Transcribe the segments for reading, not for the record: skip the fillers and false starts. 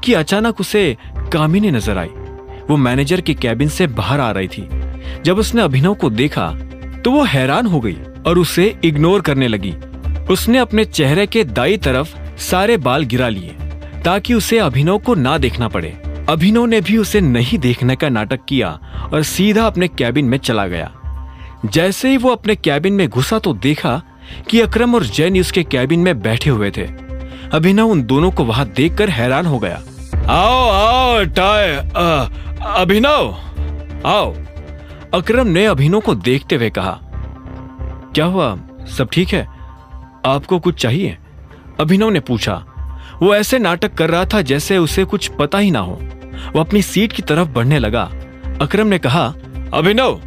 कि अचानक उसे कामिनी नजर आई। वो मैनेजर के कैबिन से बाहर आ रही थी। जब उसने अभिनव को देखा तो वो हैरान हो गई और उसे इग्नोर करने लगी। उसने अपने चेहरे के दाईं तरफ सारे बाल गिरा लिए ताकि उसे अभिनव को ना देखना पड़े। अभिनव ने भी उसे नहीं देखने का नाटक किया और सीधा अपने कैबिन में चला गया। जैसे ही वो अपने कैबिन में घुसा तो देखा कि अकरम और जेनी उसके कैबिन में बैठे हुए थे। अभिनव उन दोनों को वहां देखकर हैरान हो गया। आओ आओ अभिनव आओ, अकरम ने अभिनव को देखते हुए कहा। क्या हुआ, सब ठीक है? आपको कुछ चाहिए? अभिनव ने पूछा। वो ऐसे नाटक कर रहा था जैसे उसे कुछ पता ही ना हो। वो अपनी सीट की तरफ बढ़ने लगा। अकरम ने कहा, अभिनव,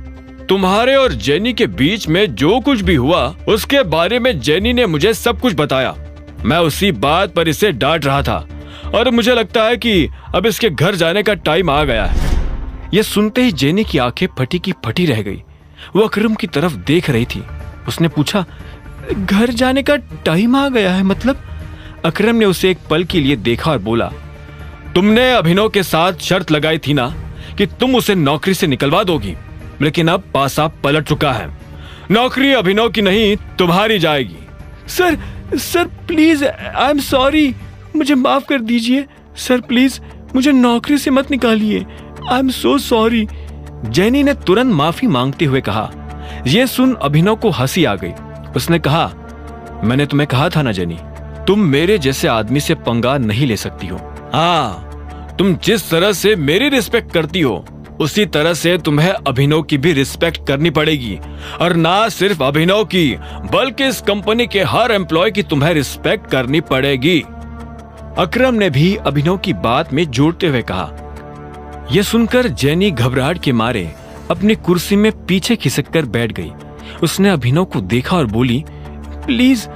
तुम्हारे और जेनी के बीच में जो कुछ भी हुआ उसके बारे में जेनी ने मुझे सब कुछ बताया। मैं उसी बात पर इसे डांट रहा था और मुझे लगता है कि अब इसके घर जाने का टाइम आ गया है। यह सुनते ही जेनी की आंखें फटी की फटी रह गई। वो अकरम की तरफ देख रही थी। उसने पूछा, घर जाने का टाइम आ गया है मतलब? अकरम ने उसे एक पल के लिए देखा और बोला, तुमने अभिनव के साथ शर्त लगाई थी ना कि तुम उसे नौकरी से निकलवा दोगी, लेकिन अब पासा पलट चुका है। नौकरी अभिनव की नहीं तुम्हारी जाएगी। Sir please, I am sorry, मुझे माफ कर दीजिए। सर प्लीज मुझे नौकरी से मत निकालिए, I am so sorry. Jenny ने तुरंत माफी मांगते हुए कहा। यह सुन अभिनव को हंसी आ गई। उसने कहा, मैंने तुम्हें कहा था ना जेनी, तुम मेरे जैसे आदमी से पंगा नहीं ले सकती हो। हाँ, तुम जिस तरह से मेरी रिस्पेक्ट करती हो उसी तरह से तुम्हें अभिनव की भी रिस्पेक्ट करनी पड़ेगी। और ना सिर्फ अभिनव की बल्कि इस कंपनी के हर एम्प्लॉय की तुम्हें रिस्पेक्ट करनी पड़ेगी। अकरम ने भी अभिनव की बात में जोड़ते हुए कहा। यह सुनकर जेनी घबराहट के मारे अपनी कुर्सी में पीछे खिसक कर बैठ गई। उसने अभिनव को देखा और बोली, प्लीज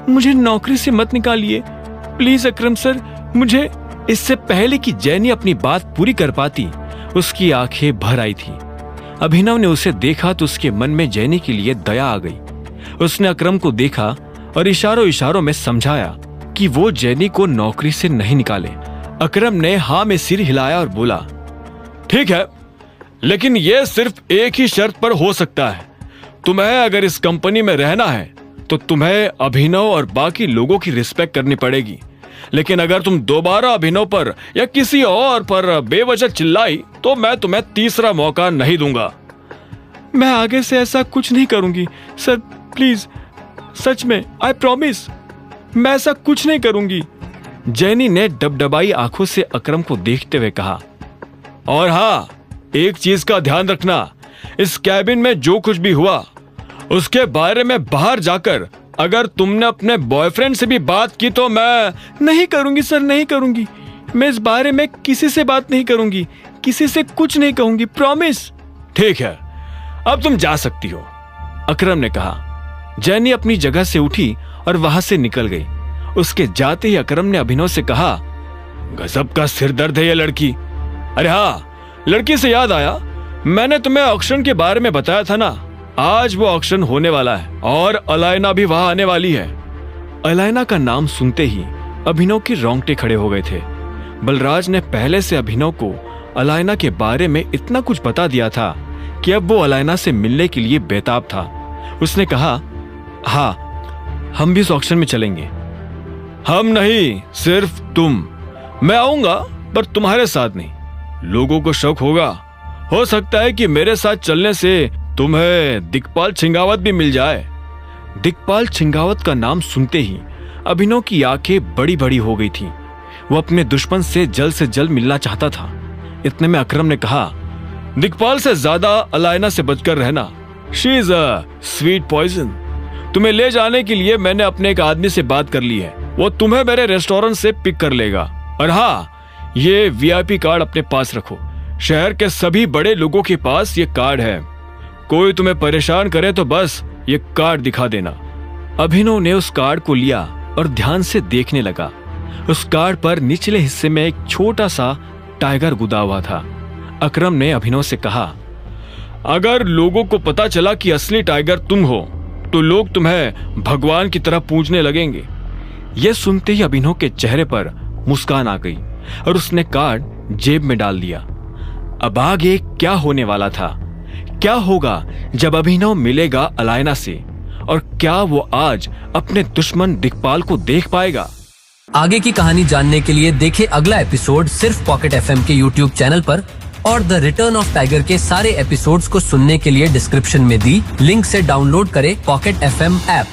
मुझे नौकरी से मत निकालिए, प्लीज अकरम सर, मुझे। इससे पहले कि जेनी अपनी बात पूरी कर पाती उसकी आंखें भर आई थी। अभिनव ने उसे देखा तो उसके मन में जेनी के लिए दया आ गई। उसने अकरम को देखा और इशारों इशारों में समझाया कि वो जेनी को नौकरी से नहीं निकाले। अकरम ने हाँ में सिर हिलाया और बोला, ठीक है, लेकिन यह सिर्फ एक ही शर्त पर हो सकता है। तुम्हें अगर इस कंपनी में रहना है तो तुम्हें अभिनव और बाकी लोगों की रिस्पेक्ट करनी पड़ेगी। लेकिन अगर तुम दोबारा अभिनव पर या किसी और पर बेवजह चिल्लाई तो मैं तुम्हें तीसरा मौका नहीं दूंगा। मैं आगे से ऐसा कुछ नहीं करूंगी सर, प्लीज, सच में, आई प्रॉमिस, मैं ऐसा कुछ नहीं करूंगी। जेनी ने डबडबाई आंखों से अकरम को देखते हुए कहा। और हाँ, एक चीज का ध्यान रखना, इस कैबिन में जो कुछ भी हुआ उसके बारे में बाहर जाकर अगर तुमने अपने बॉयफ्रेंड से भी बात की तो मैं नहीं करूंगी सर, नहीं करूंगी। मैं इस बारे में किसी से बात नहीं करूंगी, किसी से कुछ नहीं कहूंगी, प्रॉमिस। ठीक है, अब तुम जा सकती हो, अकरम ने कहा। जेनी अपनी जगह से उठी और वहां से निकल गई। उसके जाते ही अकरम ने अभिनव से कहा, गजब का सिरदर्द है ये लड़की। अरे हाँ, लड़की से याद आया, मैंने तुम्हें ऑक्शन के बारे में बताया था ना, आज वो ऑक्शन होने वाला है और अलायना भी वहां आने वाली है। अलायना का नाम सुनते ही अभिनव के रोंगटे खड़े हो गए थे। बलराज ने पहले से अभिनव को अलायना के बारे में इतना कुछ बता दिया था कि अब वो अलायना से मिलने के लिए बेताब था। उसने कहा, हाँ, हम भी इस ऑक्शन में चलेंगे। हम नहीं, सिर्फ तुम। मैं आऊंगा पर तुम्हारे साथ नहीं। लोगों को शक होगा, हो सकता है कि मेरे साथ चलने से तुम्हें दिक्पाल छिंगावत भी मिल जाए। दिक्पाल छिंगावत का नाम सुनते ही अभिनव की आंखें बड़ी बड़ी हो गई थी। वो अपने दुश्मन से जल्द मिलना चाहता था। इतने में अकरम ने कहा, दिक्पाल से ज्यादा अलायना से बचकर रहना, she is a sweet poison. तुम्हें ले जाने के लिए मैंने अपने एक आदमी से बात कर ली है, वो तुम्हें मेरे रेस्टोरेंट से पिक कर लेगा। और हाँ, ये वीआईपी कार्ड अपने पास रखो, शहर के सभी बड़े लोगों के पास ये कार्ड है। कोई तुम्हें परेशान करे तो बस ये कार्ड दिखा देना। अभिनव ने उस कार्ड को लिया और ध्यान से देखने लगा। उस कार्ड पर निचले हिस्से में एक छोटा सा टाइगर गुदा हुआ था। अकरम ने अभिनव से कहा, अगर लोगों को पता चला कि असली टाइगर तुम हो तो लोग तुम्हें भगवान की तरह पूजने लगेंगे। यह सुनते ही अभिनव के चेहरे पर मुस्कान आ गई। और उसने कार्ड जेब में डाल दिया। अब आगे क्या होने वाला था? क्या होगा जब अभिनव मिलेगा अलायना से? और क्या वो आज अपने दुश्मन दिक्पाल को देख पाएगा? आगे की कहानी जानने के लिए देखें अगला एपिसोड सिर्फ पॉकेट एफएम के यूट्यूब चैनल पर, और द रिटर्न ऑफ टाइगर के सारे एपिसोड्स को सुनने के लिए डिस्क्रिप्शन में दी लिंक से डाउनलोड करें पॉकेट एफएम ऐप।